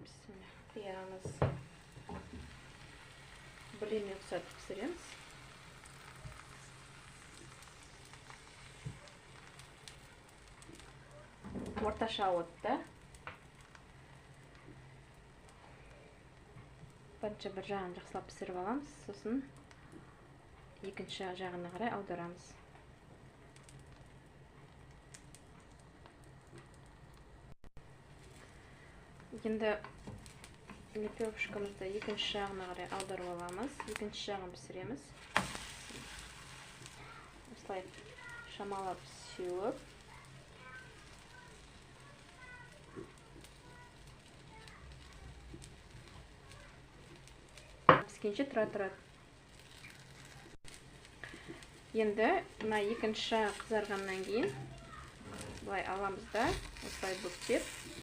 Bismillah. Қиямыз. Блин ұқсатып пісіреміз. Орташа отта. Бірінші бір жағын жақсылап пісіріп аламыз, сосын екінші жағына қарай аударамыз. Енді лепешкамызды екінші жағына қарай аударып аламыз, екінші жағын пісіреміз. Осылай шамалап сеуіп. Піскенше тұра-тұра. Енді мына екінші жағы қызарғаннан кейін былай аламыз да, осылай бүктеп